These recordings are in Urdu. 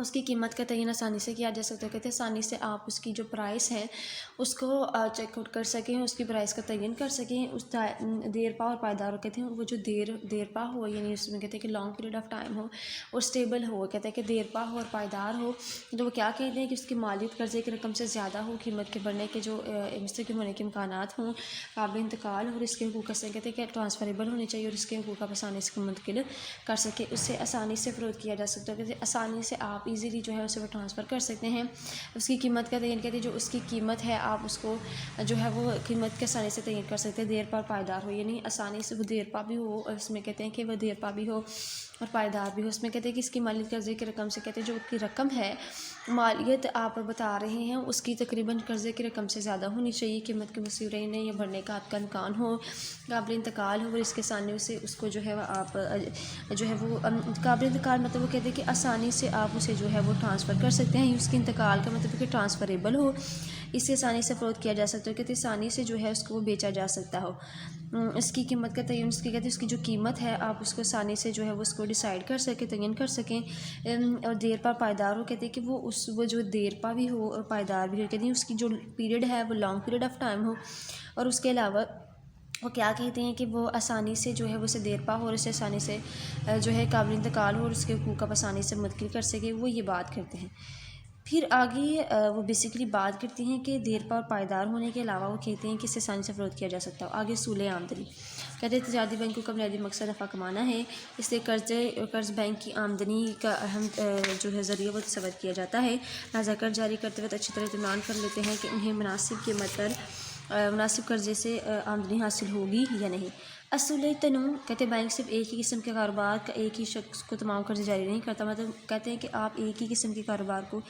اس کی قیمت کا تعین آسانی سے کیا جا سکتا ہے، کہتے ہیں آسانی سے آپ اس کی جو پرائس ہے اس کو چیک آؤٹ کر سکیں، اس کی پرائس کا تعین کر سکیں، اس دیر پا اور پائیدار کہتے ہیں وہ جو دیر پا ہو، یعنی اس میں کہتے ہیں کہ لانگ پیریڈ آف ٹائم ہو اور اسٹیبل ہو، کہتے ہیں کہ دیر پا ہو اور پائیدار ہو، تو وہ کیا کہتے ہیں کہ اس کی مالیت قرضے کی رقم سے زیادہ ہو، قیمت کے بڑھنے کے جو مستقیم ہونے کے امکانات ہوں، قابل انتقال اور اس کے حقوق سے کہتے ہیں کہ ٹرانسفریبل ہونے چاہیے اور اس کے حقوق آپ آسانی سے منتقل کر سکے، اس سے آسانی سے فروخت کیا جا سکتا ہے، کہ آسانی سے آپ ایزیلی جو ہے اسے وہ ٹرانسفر کر سکتے ہیں۔ اس کی قیمت کا تعین کہتے ہیں جو اس کی قیمت ہے آپ اس کو جو ہے وہ قیمت کے آسانی سے تعین کر سکتے ہیں، دیر پا اور پائیدار ہو، یعنی آسانی سے وہ دیر پا بھی ہو اور اس میں کہتے ہیں کہ وہ دیر پا بھی ہو اور پائیدار بھی ہو، اس میں کہتے ہیں کہ اس کی مالیت قرضے کی رقم سے کہتے ہیں جو اس کی رقم ہے مالیت آپ بتا رہے ہیں اس کی تقریباً قرضے کی رقم سے زیادہ ہونی چاہیے، قیمت کے مسیح رہنے یا بڑھنے کا آپ کا امکان ہو، قابل انتقال ہو اور اس کے ثانیوں سے اس کو جو ہے وہ آپ جو ہے وہ قابل انتقال مطلب وہ کہتے ہیں کہ آسانی سے آپ اسے جو ہے وہ ٹرانسفر کر سکتے ہیں، اس کے انتقال کا مطلب کہ ٹرانسفریبل ہو، اس سے آسانی سے فروخت کیا جا سکتا ہے، کہتے ہیں آسانی سے جو ہے اس کو وہ بیچا جا سکتا ہو۔ اس کی قیمت کا تعین اس کی کہتے ہیں اس کی جو قیمت ہے آپ اس کو آسانی سے جو ہے وہ اس کو ڈیسائیڈ کر سکیں، تعین کر سکیں، اور دیر پا پائیدار ہو، کہتے ہیں کہ وہ جو دیر پا بھی ہو اور پائیدار بھی ہو، کہتے ہیں اس کی جو پیریڈ ہے وہ لانگ پیریڈ آف ٹائم ہو، اور اس کے علاوہ وہ کیا کہتے ہیں کہ وہ آسانی سے جو ہے وہ اسے دیر پا ہو اور اسے آسانی سے جو ہے قابل انتقال ہو اور اس کے حقوق آپ آسانی سے منتقل کر سکے، وہ یہ بات کرتے ہیں۔ پھر آگے وہ بیسیکلی بات کرتے ہیں کہ دیر پا اور پائیدار ہونے کے علاوہ وہ کہتے ہیں کہ اسے آسانی سے فروخت کیا جا سکتا ہو۔ آگے اصول آمدنی کہتے ہیں تجارتی بینکوں کا بنیادی مقصد نفع کمانا ہے، اس لیے قرض بینک کی آمدنی کا اہم جو ہے ذریعہ وہ تصور کیا جاتا ہے، لہٰذا قرض جاری کرتے وقت اچھی طرح اطمینان کر لیتے ہیں کہ انہیں مناسب قیمت پر مناسب قرضے سے آمدنی حاصل ہوگی یا نہیں۔ اصول تنوع کہتے ہیں بینک صرف ایک ہی قسم کے کاروبار کا ایک ہی شخص کو تمام قرض جاری نہیں کرتا، مطلب کہتے ہیں کہ آپ ایک ہی قسم کے کاروبار کو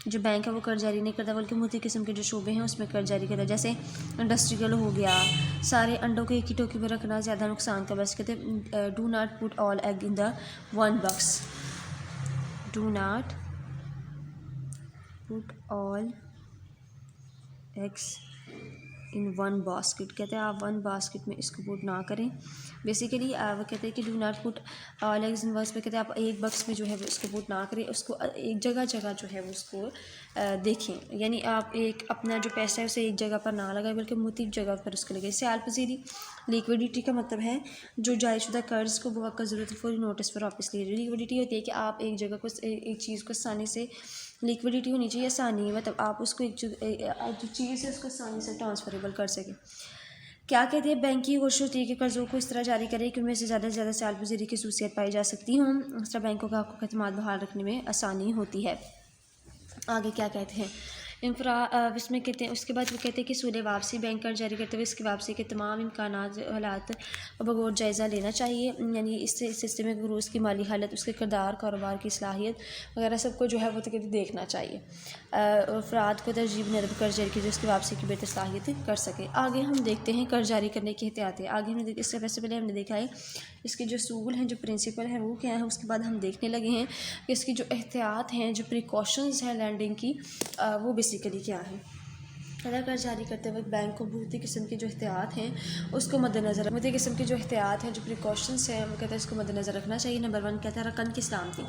جو بینک ہے وہ قرض جاری نہیں کرتا، بلکہ مختلف قسم کے جو شعبے ہیں اس میں قرض جاری کرتا ہے، جیسے انڈسٹریل ہو گیا، سارے انڈوں کو ایک ہی ٹوکری میں رکھنا زیادہ نقصان کا باعث، کہتے ہیں do not put all egg in the one box, do not put all eggs in one basket, کہتے ہیں آپ ون باسکٹ میں اس کو پوٹ نہ کریں، بیسیکلی وہ کہتے ہیں کہ do not put all eggs in box پہ، کہتے ہیں آپ ایک بکس میں جو ہے وہ اس کو پوٹ نہ کریں، اس کو ایک جگہ جو ہے وہ اس کو دیکھیں، یعنی آپ ایک اپنا جو پیسہ ہے اسے ایک جگہ پر نہ لگائیں بلکہ مختلف جگہ پر اس کو لگائیں۔ سیال پذیری لیکوڈیٹی کا مطلب ہے جو جاری شدہ قرض کو بوقت ضرورت فوری نوٹس پر واپس لے، لیکوڈیٹی ہوتی ہے کہ آپ ایک جگہ کو ایک چیز کو آسانی سے لیکوڈیٹی ہونی چاہیے، آسانی مطلب آپ اس کو جو چیز ہے اس کو آسانی سے ٹرانسفریبل کر سکیں۔ کیا کہتے ہیں بینک کی کوشش ہوتی ہے کہ قرضوں کو اس طرح جاری کرے کہ ان میں سے زیادہ سے زیادہ سیال پذیری کی خصوصیت پائی جا سکتی ہوں، اس طرح بینکوں کا حقوق اعتماد بحال رکھنے میں آسانی ہوتی ہے۔ آگے کیا کہتے ہیں اس میں کہتے ہیں اس کے بعد وہ کہتے ہیں کہ اصول واپسی، بینک قرض جاری کرتے ہوئے اس کی واپسی کے تمام امکانات حالات بغور جائزہ لینا چاہیے، یعنی اس سلسلے میں گروز کی مالی حالت، اس کے کردار، کاروبار کی صلاحیت وغیرہ سب کو جو ہے وہ دیکھنا چاہیے، افراد کو ترجیح ندب قرض جاری کی جو اس کی واپسی کی بہتر صلاحیت کر سکے۔ آگے ہم دیکھتے ہیں قرض جاری کرنے کی احتیاطیں، آگے ہم اس سے پہلے ہم نے دیکھا ہے اس کے جو اصول ہیں، جو پرنسپل ہیں وہ کیا ہیں، اس کے بعد ہم دیکھنے لگے ہیں کہ اس کی جو احتیاط ہیں، جو پریکاشنز ہیں لینڈنگ کی، وہ بیسیکلی کیا ہے۔ قرض جاری کرتے وقت بینک کو مختلف قسم کی جو احتیاط ہیں اس کو مد نظر، مختلف قسم کی جو احتیاط ہیں، جو پریکاشنز ہیں، وہ کہتے ہیں اس کو مد نظر رکھنا چاہیے۔ نمبر 1 کہتا ہے رکن کی سلامتی،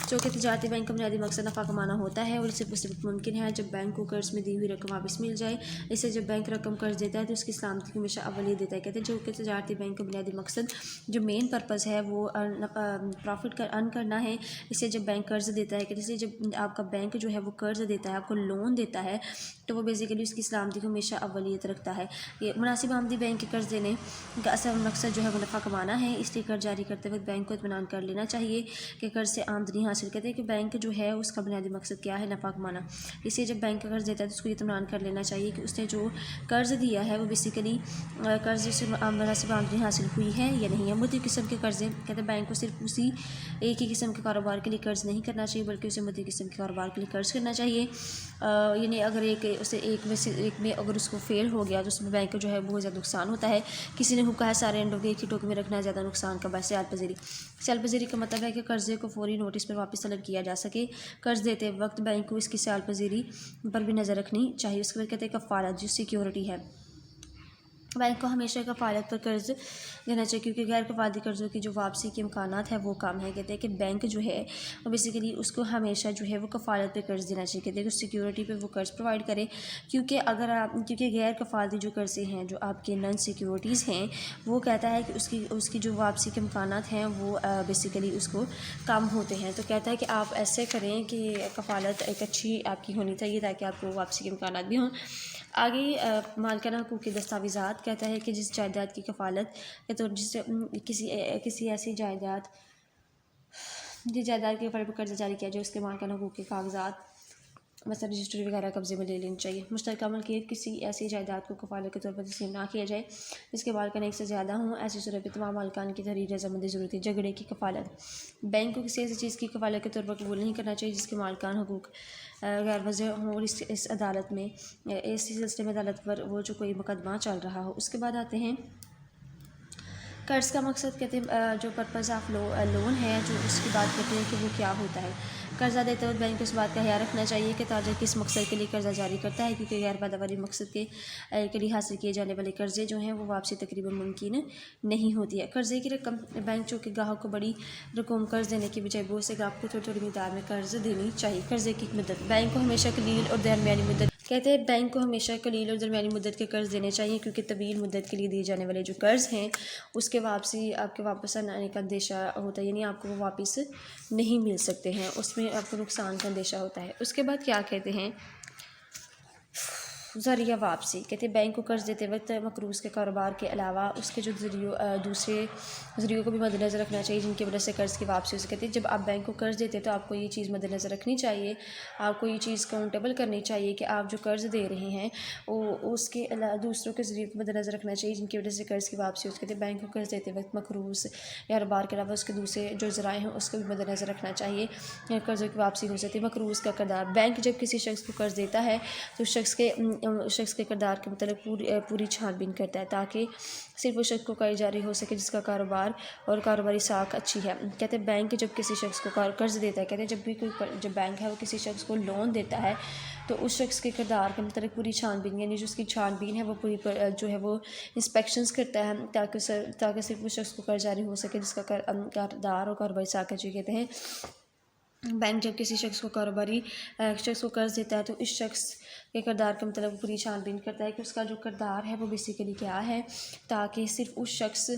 جو کہ تجارتی بینک کا بنیادی مقصد نفع کمانا ہوتا ہے اور اسے اس وقت ممکن ہے جب بینک کو قرض میں دی ہوئی رقم واپس مل جائے، اسے جب بینک رقم قرض دیتا ہے تو اس کی سلامتی کو ہمیشہ اولیت دیتا ہے، کہتے ہیں جو کہ تجارتی بینک کا بنیادی مقصد جو مین پرپز ہے وہ پروفٹ ارن کرنا ہے، اسے جب بینک قرض دیتا ہے، کہ جب آپ کا بینک جو ہے وہ قرض دیتا ہے، آپ کو لون دیتا ہے، تو وہ بیسیکلی اس کی سلامتی کو ہمیشہ اولیت رکھتا ہے۔ یہ مناسب آمدنی بینک کے قرض دینے کا اصل مقصد جو ہے وہ نفع کمانا ہے، اس لیے قرض جاری کرتے وقت بینک کو اطمینان کر لینا چاہیے کہ قرض سے آمدنی حاصل کرتے ہیں، کہ بینک جو ہے اس کا بنیادی مقصد کیا ہے، نفع کمانا، اس لیے جب بینک کا قرض دیتا ہے تو اس کو اطمینان کر لینا چاہیے کہ اس نے جو قرض دیا ہے وہ بیسیکلی قرض سے مناسب آمدنی حاصل ہوئی ہے یا نہیں ہے۔ مختلف قسم کے قرضے، کہتے ہیں بینک کو صرف اسی ایک ہی قسم کے کاروبار کے لیے قرض نہیں کرنا چاہیے بلکہ اسے مختلف قسم کے کاروبار کے لیے قرض کرنا چاہیے، یعنی اگر ایک میں اگر اس کو فیل ہو گیا تو اس میں بینک کو جو ہے بہت زیادہ نقصان ہوتا ہے۔ کسی نے کہا ہے سارے انڈوں کو ایک ہی ٹوکری میں رکھنا ہے زیادہ نقصان کا باعث۔ سیال پذیری، سیال پذیری کا مطلب ہے کہ قرضے کو فوری نوٹس پر واپس طلب کیا جا سکے، قرض دیتے وقت بینک کو اس کی سیال پذیری پر بھی نظر رکھنی چاہیے۔ اس کے بعد کہتے ہیں کفالت، جو سیکیورٹی ہے، بینک کو ہمیشہ کفالت پر قرض دینا چاہیے، کیونکہ غیر کفالتی قرضوں کی جو واپسی کے امکانات ہیں وہ کم ہے۔ کہتے ہیں کہ بینک جو ہے وہ بیسیکلی اس کو ہمیشہ جو ہے وہ کفالت پہ قرض دینا چاہیے، کہتے ہیں کہ سیکیورٹی پہ وہ قرض پرووائڈ کرے، کیونکہ غیر کفالتی جو قرضے ہیں، جو آپ کے نان سیکیورٹیز ہیں، وہ کہتا ہے کہ اس کی جو واپسی کے امکانات ہیں وہ بیسیکلی اس کو کم ہوتے ہیں۔ تو کہتا ہے کہ آپ ایسے کریں کہ کفالت ایک اچھی آپ کی ہونی چاہیے تاکہ آپ کو واپسی کے امکانات بھی ہوں۔ آگے مالکانہ حقوق کے دستاویزات کہتا ہے کہ جس جائیداد کی کفالت یا تو جس کسی ایسی جائیداد جس جائیداد کے اوپر قرضہ جاری کیا جائے اس کے مالکانہ حقوق کے کاغذات مثلا رجسٹری وغیرہ قبضے میں لے لینی چاہیے۔ مشترکہ ملکیت کسی ایسی جائیداد کو کفالت کے طور پر تسلیم نہ کیا جائے جس کے مالکان ایک سے زیادہ ہوں، ایسی صورت میں تمام مالکان کی تحریر رضامندی ضروری ہے۔ جھگڑے کی کفالت، بینک کو کسی ایسی چیز کی کفالت کے طور پر قبول نہیں کرنا چاہیے جس کے مالکان حقوق غیر واضح ہوں اور اس عدالت میں اسی سلسلے میں عدالت پر وہ جو کوئی مقدمہ چل رہا ہو۔ اس کے بعد آتے ہیں قرض کا مقصد، کہتے ہیں جو پرپز آف لون ہے، جو اس کی بات کرتے ہیں کہ وہ کیا ہوتا ہے۔ قرضہ دیتے وقت بینک کو اس بات کا خیال رکھنا چاہیے کہ تاجر کس مقصد کے لیے قرضہ جاری کرتا ہے، کیونکہ غیر پیداواری مقصد کے لیے حاصل کیے جانے والے قرضے جو ہیں وہ واپسی تقریباً ممکن نہیں ہوتی ہے۔ قرضے کی رقم، بینک چونکہ گاہک کو بڑی رقم قرض دینے کی بجائے بہت سے گاہک کو تھوڑی تھوڑی مقدار میں قرض دینی چاہیے۔ قرضے کی مدت، بینک کو ہمیشہ قلیل اور درمیانی مدت، کہتے ہیں بینک کو ہمیشہ قلیل اور درمیانی مدت کے قرض دینے چاہیے، کیونکہ طویل مدت کے لیے دیے جانے والے جو قرض ہیں اس کے آپ کے واپس آنے کا اندیشہ ہوتا ہے، یعنی آپ کو وہ واپس نہیں مل سکتے ہیں، اس میں آپ کو نقصان کا اندیشہ ہوتا ہے۔ اس کے بعد کیا کہتے ہیں ذریعہ واپسی، کہتے ہیں بینک کو قرض دیتے وقت مقروض کے کاروبار کے علاوہ اس کے جو دوسرے ذریعوں کو بھی مد نظر رکھنا چاہیے جن کی وجہ سے قرض کی واپسی ہو سکے۔ کہتے ہیں جب آپ بینک کو قرض دیتے ہیں تو آپ کو یہ چیز مد نظر رکھنی چاہیے، آپ کو یہ چیز کاؤنٹیبل کرنی چاہیے کہ آپ جو قرض دے رہے ہیں اس کے دوسروں کے ذریعے کو مد نظر رکھنا چاہیے جن کی وجہ سے قرض کی واپسی ہو سکے۔ کہتے ہیں بینک کو قرض دیتے وقت مقروض یا کاروبار کے علاوہ اس کے دوسرے جو ذرائع ہیں اس کو بھی مد نظر رکھنا چاہیے، قرضوں کی واپسی ہو سکتی ہے۔ مقروض کا کردار، بینک جب کسی شخص کو قرض دیتا ہے تو شخص کے کردار کے متعلق پوری چھان بین کرتا ہے تاکہ صرف اس شخص کو قرض جاری ہو سکے جس کا کاروبار اور کاروباری ساکھ اچھی ہے۔ کہتے ہیں بینک جب کسی شخص کو قرض دیتا ہے، کہتے ہیں جب بینک ہے وہ کسی شخص کو لون دیتا ہے تو اس شخص کے کردار کے متعلق پوری چھان بین، یعنی جو اس کی چھان بین ہے وہ پوری جو ہے وہ انسپیکشنز کرتا ہے تاکہ صرف اس شخص کو قرض جاری ہو سکے جس کا کردار اور کاروباری ساکھ اچھی۔ کہتے ہیں بینک جب کسی شخص کو قرض دیتا ہے تو اس شخص کے کردار کے مطلب پوری چھان بین کرتا ہے کہ اس کا جو کردار ہے وہ بیسیکلی کیا ہے، تاکہ صرف اس شخص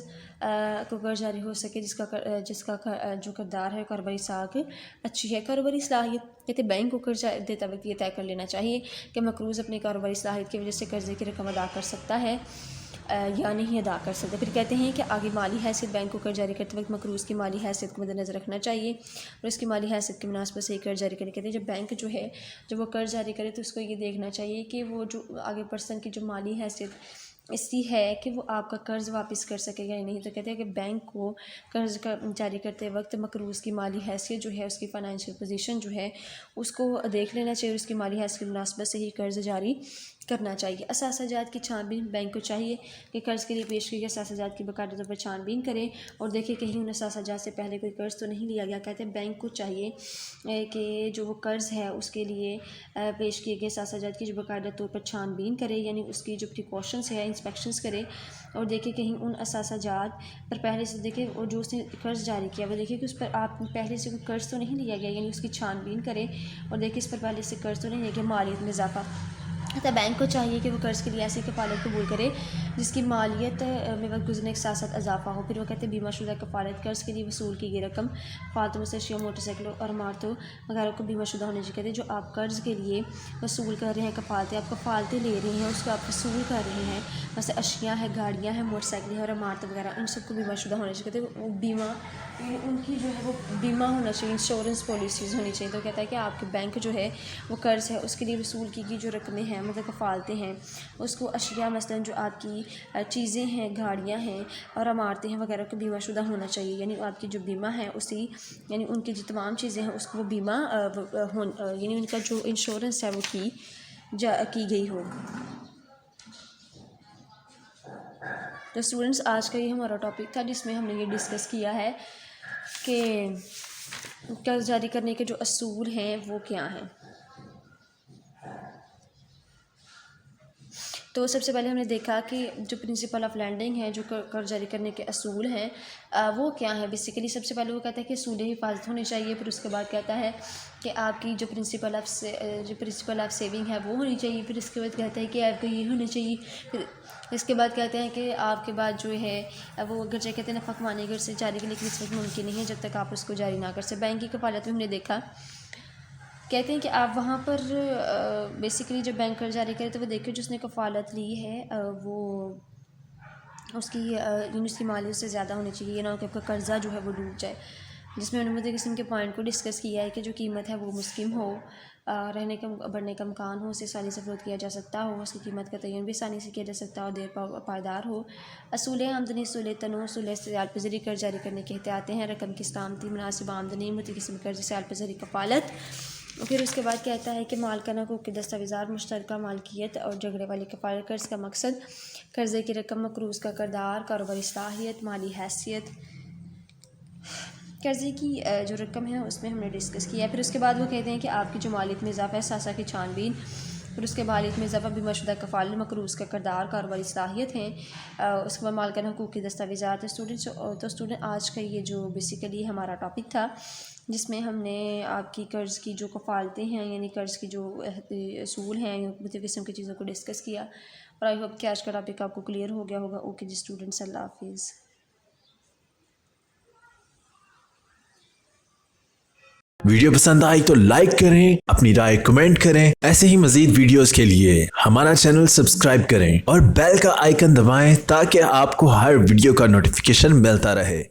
کو قرض جاری ہو سکے جس کا جو کردار ہے کاروباری ساکھ اچھی ہے۔ کاروباری صلاحیت، کہتے ہیں بینک کو قرض دیتا وقت یہ طے کر لینا چاہیے کہ مقروض اپنی کاروباری صلاحیت کی وجہ سے قرضے کی رقم ادا کر سکتا ہے یا نہیں ادا کر سکتے۔ پھر کہتے ہیں کہ آگے مالی حیثیت، بینک کو قرض جاری کرتے وقت مقروض کی مالی حیثیت کو مد نظر رکھنا چاہیے اور اس کی مالی حیثیت کی مناسبت سے ہی قرض جاری کرے۔ کہتے ہیں جب بینک جو ہے جب وہ قرض جاری کرے تو اس کو یہ دیکھنا چاہیے کہ وہ جو آگے پرسن کی جو مالی حیثیت ایسی ہے کہ وہ آپ کا قرض واپس کر سکے یا نہیں۔ تو کہتے ہیں کہ بینک کو قرض جاری کرتے وقت مقروض کی مالی حیثیت جو ہے، اس کی فائنینشیل پوزیشن جو ہے اس کو دیکھ لینا چاہیے اور اس کی مالی حیثیت کی مناسبت سے ہی قرض جاری کرنا چاہیے۔ اثاثہ جات کی چھان بین، بینک کو چاہیے کہ قرض کے لیے پیش کی گئی اثاثہ جات کی باقاعدہ طور پر چھان بین کرے اور دیکھیں کہیں ان اثاثہ جات سے پہلے کوئی قرض تو نہیں لیا گیا۔ کہتے ہیں بینک کو چاہیے کہ جو وہ قرض ہے اس کے لیے پیش کیے گئے اثاثہ جات کی جو باقاعدہ طور پر چھان بین کرے، یعنی اس کی جو پریکاشنز ہے انسپیکشنز کرے اور دیکھیں کہیں ان اثاثہ جات پر پہلے سے دیکھیں، اور جو اس نے قرض جاری کیا وہ دیکھیں کہ اس پر آپ پہلے سے کوئی قرض تو نہیں لیا گیا، یعنی اس کی چھان بین کرے اور دیکھیں اس پر پہلے سے قرض تو نہیں لیا گیا، مالیت میں اضافہ۔ تو بینک کو چاہیے کہ وہ قرض کے لیے ایسی کفالت قبول کرے جس کی مالیت میں وقت گزرنے کے ساتھ ساتھ اضافہ ہو۔ پھر وہ کہتے ہیں بیمہ شدہ کفالت، قرض کے لیے وصول کی گئی رقم فالتو اشیاء، موٹر سائیکلوں اور عمارتوں وغیرہ کو بیمہ شدہ ہونے چاہیے۔ کہتے ہیں جو آپ قرض کے لیے وصول کر رہے ہیں کفالتیں، آپ کفالتیں لے رہے ہیں اس کو آپ وصول کر رہے ہیں، ویسے اشیاء ہیں، گاڑیاں ہیں، موٹر سائیکلیں ہیں اور عمارتیں وغیرہ، ان سب کو بیمہ شدہ ہونا چاہیے۔ کہتے ہیں وہ بیمہ، ان کی جو ہے وہ بیمہ ہونا چاہیے، انشورنس پالیسیز ہونی چاہیے۔ تو کہتا ہے کہ آپ کے بینک جو ہے وہ قرض ہے اس کے لیے وصول کی گئی جو رقمیں ہیں مطلب کفالتیں ہیں اس کو اشیاء مثلاً جو آپ کی چیزیں ہیں، گاڑیاں ہیں اور عمارتیں ہیں وغیرہ کو بیمہ شدہ ہونا چاہیے، یعنی آپ کی جو بیمہ ہے یعنی ان کی جو تمام چیزیں ہیں اس کو وہ بیمہ یعنی ان کا جو انشورنس ہے وہ کی گئی ہو۔ تو اسٹوڈنٹس آج کا یہ ہمارا ٹاپک تھا جس میں ہم نے یہ ڈسکس کیا ہے کہ قرض جاری کرنے کے جو اصول ہیں وہ کیا ہیں۔ تو سب سے پہلے ہم نے دیکھا کہ جو پرنسپل آف لینڈنگ ہے، جو قرض جاری کرنے کے اصول ہیں وہ کیا ہیں. بیسیکلی سب سے پہلے وہ کہتا ہے کہ اصول حفاظت ہونے چاہیے. پھر اس کے بعد کہتا ہے کہ آپ کی جو پرنسپل آف سیونگ ہے وہ ہونی چاہیے. پھر اس کے بعد کہتا ہے کہ آپ کا یہ ہونا چاہیے. پھر اس کے بعد کہتے ہیں کہ آپ کے بعد جو ہے وہ اگر جو کہتے ہیں نفع کمانے گھر سے جاری کے لیے اس وقت ممکن نہیں ہے جب تک آپ اس کو جاری نہ کر سکیں. بینک کی کفالت میں ہم نے دیکھا، کہتے ہیں کہ آپ وہاں پر بیسیکلی جب بینک قرض جاری کرے تو وہ دیکھیں جس نے کفالت لی ہے وہ اس کی اس کی مالیت سے زیادہ ہونی چاہیے، یہ نہ ہو کہ آپ کا قرضہ جو ہے وہ ڈوب جائے. جس میں انہوں نے قسم کے پوائنٹ کو ڈسکس کیا ہے کہ جو قیمت ہے وہ مسکم ہو، رہنے کا بڑھنے کا امکان ہو، اسے آسانی سے فروخت کیا جا سکتا ہو، اس کی قیمت کا تعین بھی آسانی سے کیا جا سکتا ہو، دیر پائیدار ہو. اصول آمدنی، اصول تنوع، اصول استعجال پذیری قرض جاری کرنے کے احتیاطیں ہیں. رقم کی استعامتی، مناسب آمدنی، متقسم قرض استعجال پذیری کفالت. پھر اس کے بعد کہتا ہے کہ مالکانہ حقوق کے دستاویزات، مشترکہ مالکیت اور جھگڑے والی کفالت. قرض کا مقصد، قرضے کی رقم، مقروض کا کردار، کاروباری صلاحیت، مالی حیثیت. قرضے کی جو رقم ہے اس میں ہم نے ڈسکس کیا ہے. پھر اس کے بعد وہ کہتے ہیں کہ آپ کی جو مالیت میں اضافہ ہے، اثاثہ کی چھان بین. پھر اس کے مالیت میں اضافہ بھی مشدہ کفالت، مقروض کا کردار، کاروباری صلاحیت ہیں. اس کے بعد مالکانہ حقوق کی دستاویزات. اسٹوڈنٹ آج کا یہ جو بیسیکلی ہمارا ٹاپک تھا جس میں ہم نے آپ کی قرض کی جو کفالتیں ہیں یعنی قرض کی جو اصول ہیں، مختلف قسم کی چیزوں کو ڈسکس کیا. اور آئی ہوپ کہ آج کا ٹاپک آپ کو کلیئر ہو گیا ہوگا. اوکے جی اسٹوڈنٹس، اللہ حافظ. ویڈیو پسند آئی تو لائک کریں، اپنی رائے کمنٹ کریں. ایسے ہی مزید ویڈیوز کے لیے ہمارا چینل سبسکرائب کریں اور بیل کا آئیکن دبائیں تاکہ آپ کو ہر ویڈیو کا نوٹیفیکیشن ملتا رہے.